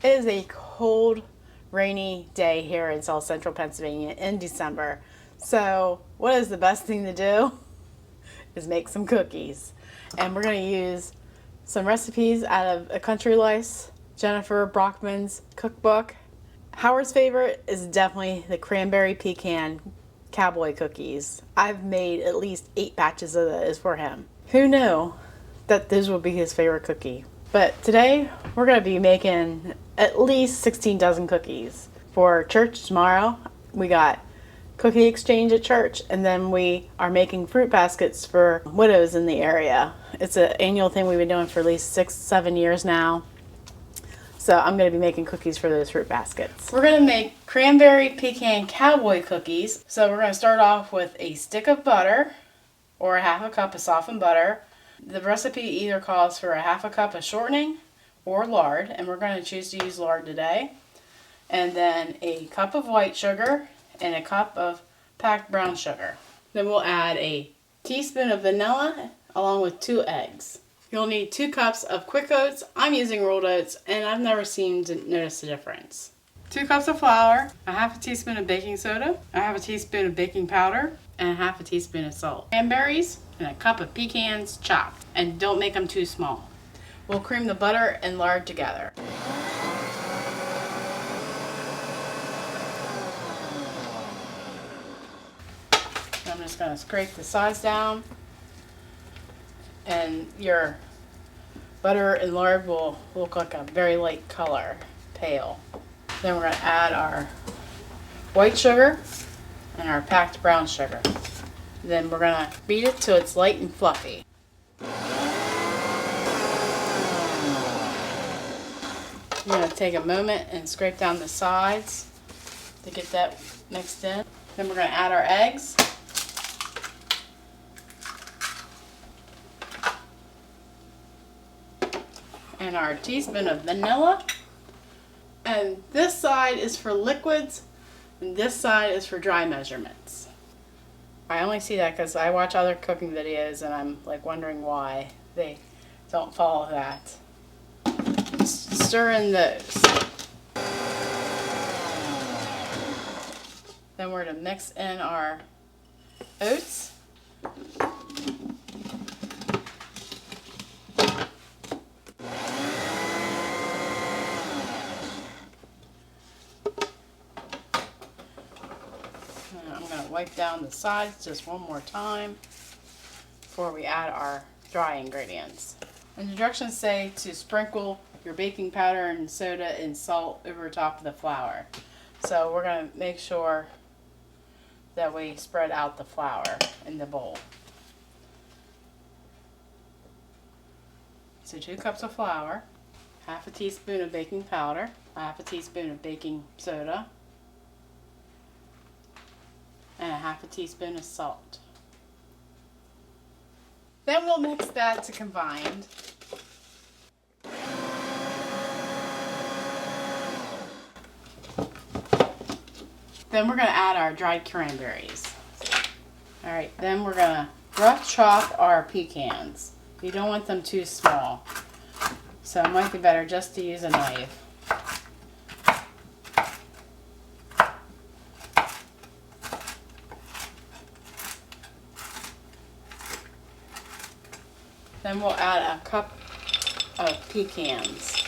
It is a cold, rainy day here in South Central Pennsylvania in December. So, what is the best thing to do? Is make some cookies. And we're going to use some recipes out of A Country Lice, Jennifer Brockman's cookbook. Howard's favorite is definitely the Cranberry Pecan Cowboy cookies. I've made at least 8 batches of those for him. Who knew that this would be his favorite cookie? But today we're going to be making at least 16 dozen cookies. For church tomorrow, we got cookie exchange at church, and then we are making fruit baskets for widows in the area. It's an annual thing we've been doing for at least 6-7 years now. So I'm going to be making cookies for those fruit baskets. We're going to make Cranberry Pecan Cowboy cookies. So we're going to start off with a stick of butter or a half a cup of softened butter. The recipe either calls for a half a cup of shortening or lard, and we're going to choose to use lard today. And then a cup of white sugar and a cup of packed brown sugar. Then we'll add a teaspoon of vanilla along with 2 eggs. You'll need 2 cups of quick oats. I'm using rolled oats, and I've never seemed to notice the difference. 2 cups of flour, a half a teaspoon of baking soda, a half a teaspoon of baking powder, and a half a teaspoon of salt. Cranberries, and a cup of pecans chopped. And don't make them too small. We'll cream the butter and lard together. I'm just going to scrape the sides down, and your butter and lard will look like a very light color, pale. Then we're going to add our white sugar and our packed brown sugar. Then we're going to beat it till it's light and fluffy. You're going to take a moment and scrape down the sides to get that mixed in. Then we're going to add our eggs. And our teaspoon of vanilla. And this side is for liquids, and this side is for dry measurements. I only see that because I watch other cooking videos and I'm like wondering why they don't follow that. Stir in those. Then we're to mix in our oats. I'm going to wipe down the sides just one more time before we add our dry ingredients. And the directions say to sprinkle your baking powder and soda and salt over top of the flour. So we're going to make sure that we spread out the flour in the bowl. So 2 cups of flour, half a teaspoon of baking powder, half a teaspoon of baking soda, and a half a teaspoon of salt. Then we'll mix that to combined. Then we're going to add our dried cranberries. Alright, then we're going to rough chop our pecans. You don't want them too small, so it might be better just to use a knife. Then we'll add a cup of pecans.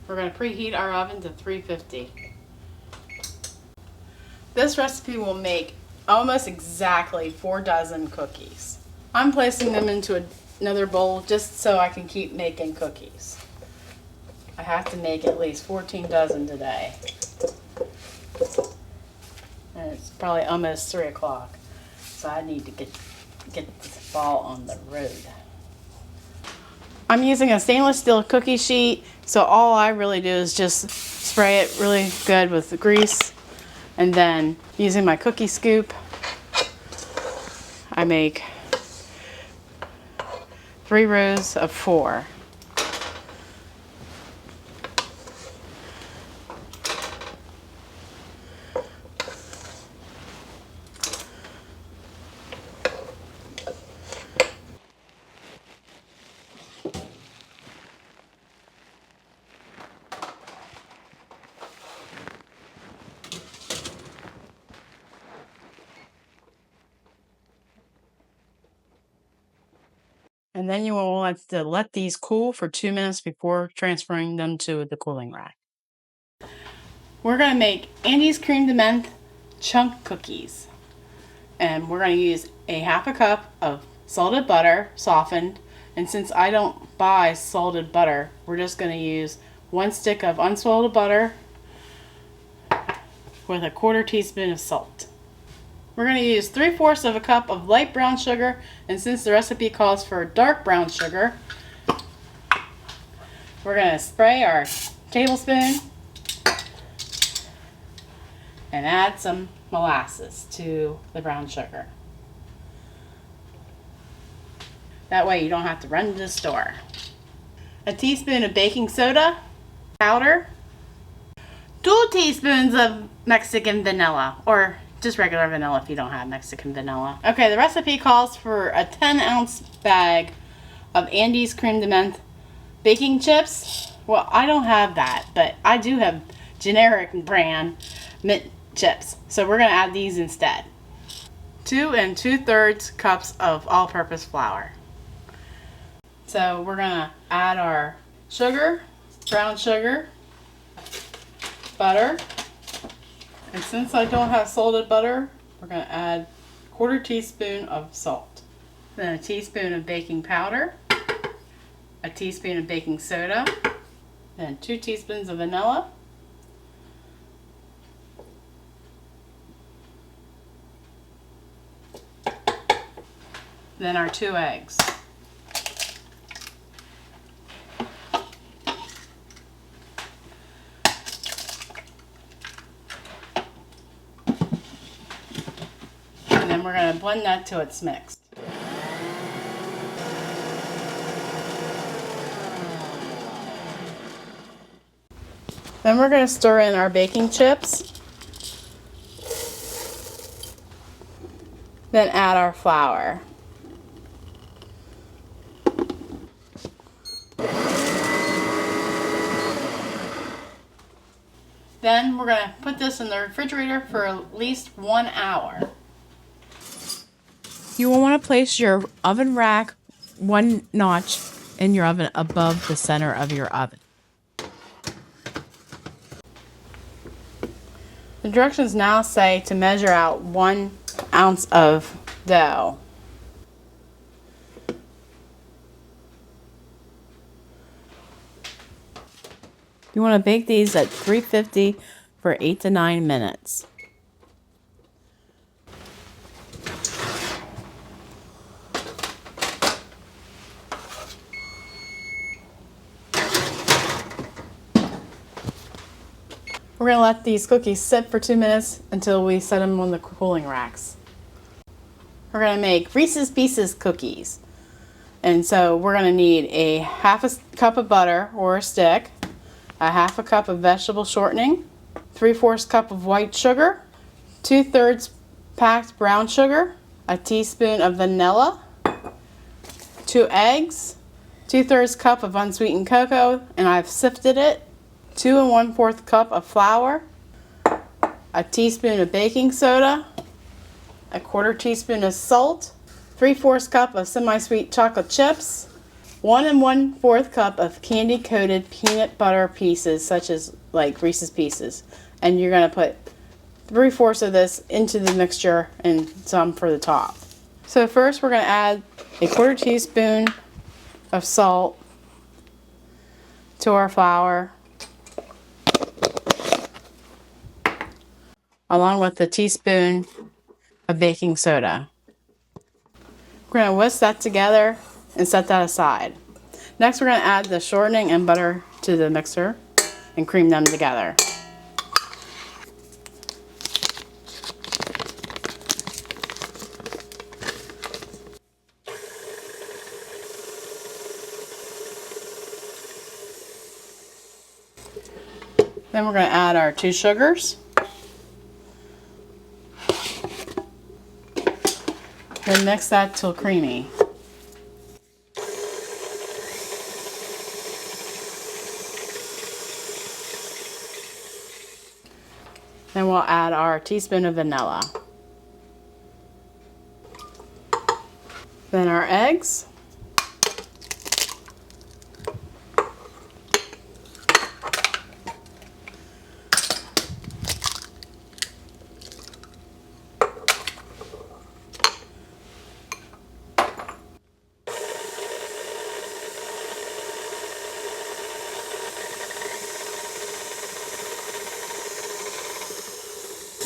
We're going to preheat our oven to 350. This recipe will make almost exactly 4 dozen cookies. I'm placing them into another bowl just so I can keep making cookies. I have to make at least 14 dozen today. And it's probably almost 3 o'clock, so I need to get this ball on the road. I'm using a stainless steel cookie sheet, so all I really do is just spray it really good with the grease, and then using my cookie scoop, I make 3 rows of 4. And then you will want to let these cool for 2 minutes before transferring them to the cooling rack. We're going to make Andy's Cream de Menthe chunk cookies. And we're going to use a half a cup of salted butter, softened. And since I don't buy salted butter, we're just going to use 1 stick of unsalted butter with a 1/4 teaspoon of salt. We're going to use 3/4 of a cup of light brown sugar, and since the recipe calls for dark brown sugar, we're going to spray our tablespoon and add some molasses to the brown sugar. That way you don't have to run to the store. A teaspoon of baking soda powder, 2 teaspoons of Mexican vanilla, or just regular vanilla if you don't have Mexican vanilla. Okay, the recipe calls for a 10-ounce bag of Andy's Cream de Menthe baking chips. Well, I don't have that, but I do have generic brand mint chips. So we're going to add these instead. 2 2/3 cups of all-purpose flour. So we're going to add our sugar, brown sugar, butter, and since I don't have salted butter, we're going to add 1/4 teaspoon of salt. Then a teaspoon of baking powder, a teaspoon of baking soda, then 2 teaspoons of vanilla, then our 2 eggs. And then we're going to blend that till it's mixed. Then we're going to stir in our baking chips. Then add our flour. Then we're going to put this in the refrigerator for at least 1 hour. You will want to place your oven rack 1 notch in your oven above the center of your oven. The directions now say to measure out 1 ounce of dough. You want to bake these at 350 for 8 to 9 minutes. We're going to let these cookies sit for 2 minutes until we set them on the cooling racks. We're going to make Reese's Pieces cookies. And so we're going to need a half a cup of butter or a stick, a half a cup of vegetable shortening, 3/4 cup of white sugar, 2/3 packed brown sugar, a teaspoon of vanilla, 2 eggs, 2/3 cup of unsweetened cocoa, and I've sifted it, 2 1/4 cup of flour, a teaspoon of baking soda, a 1/4 teaspoon of salt, 3/4 cup of semi-sweet chocolate chips, 1 1/4 cup of candy-coated peanut butter pieces, such as like Reese's Pieces. And you're going to put 3/4 of this into the mixture and some for the top. So first we're going to add a 1/4 teaspoon of salt to our flour, along with a teaspoon of baking soda. We're going to whisk that together and set that aside. Next we're going to add the shortening and butter to the mixer and cream them together. Then we're going to add our 2 sugars. Then mix that till creamy. Then we'll add our teaspoon of vanilla. Then our eggs.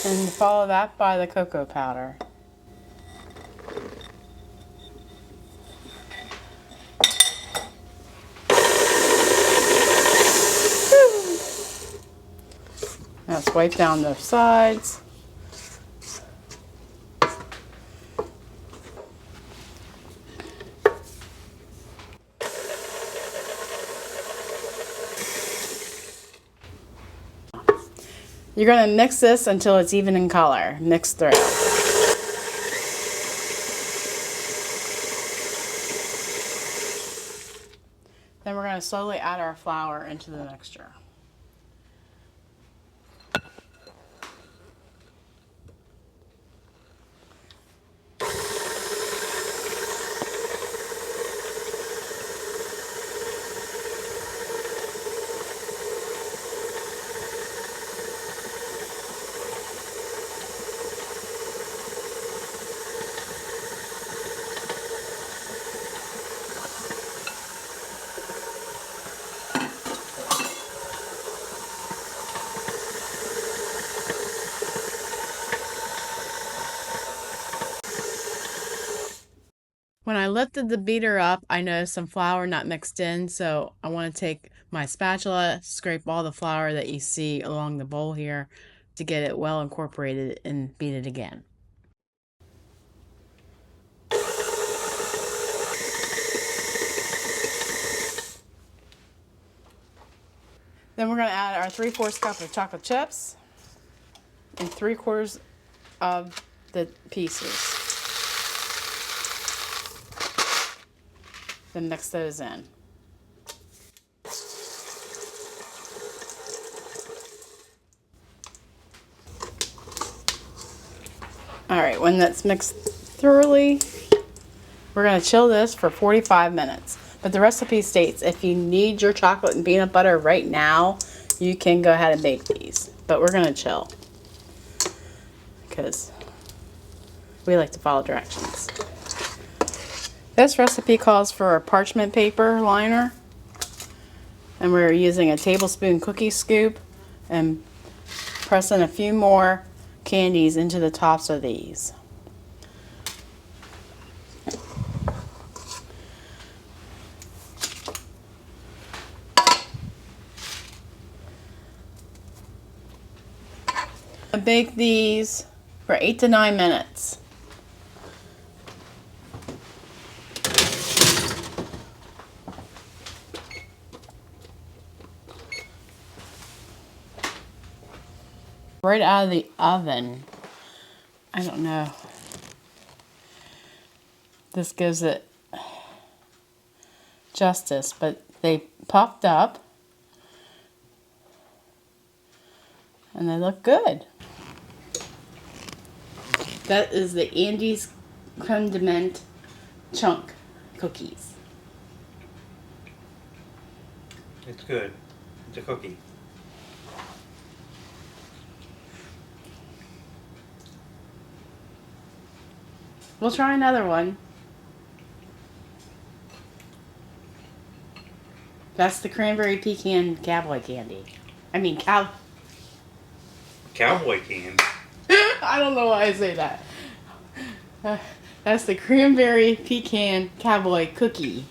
And follow that by the cocoa powder. Now swipe down the sides. You're going to mix this until it's even in color. Mix through. Then we're going to slowly add our flour into the mixture. When I lifted the beater up, I noticed some flour not mixed in, so I want to take my spatula, scrape all the flour that you see along the bowl here to get it well incorporated and beat it again. Then we're going to add our 3/4 cup of chocolate chips and 3/4 of the pieces. Then mix those in. Alright, when that's mixed thoroughly, we're going to chill this for 45 minutes. But the recipe states if you need your chocolate and peanut butter right now, you can go ahead and bake these. But we're going to chill, because we like to follow directions. This recipe calls for a parchment paper liner, and we're using a tablespoon cookie scoop and pressing a few more candies into the tops of these. I bake these for 8 to 9 minutes. Right out of the oven. I don't know. This gives it justice, but they puffed up and they look good. That is the Andes creme de menthe chunk cookies. It's good. It's a cookie. We'll try another one. That's the cranberry pecan cowboy candy. I mean Cowboy can. I don't know why I say that. That's the cranberry pecan cowboy cookie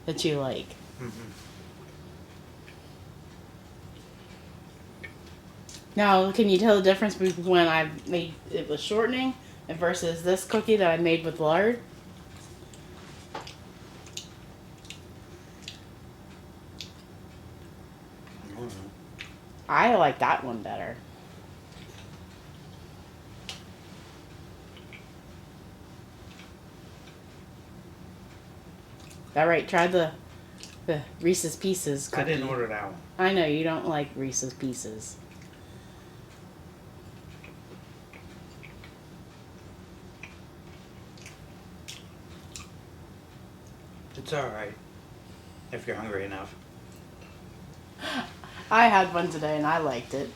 that you like. Mm-hmm. Now, can you tell the difference between when I made it with shortening and versus this cookie that I made with lard? I like that one better. All right, try the Reese's Pieces cookie. I didn't order that one. I know you don't like Reese's Pieces. It's alright. If you're hungry enough. I had one today and I liked it.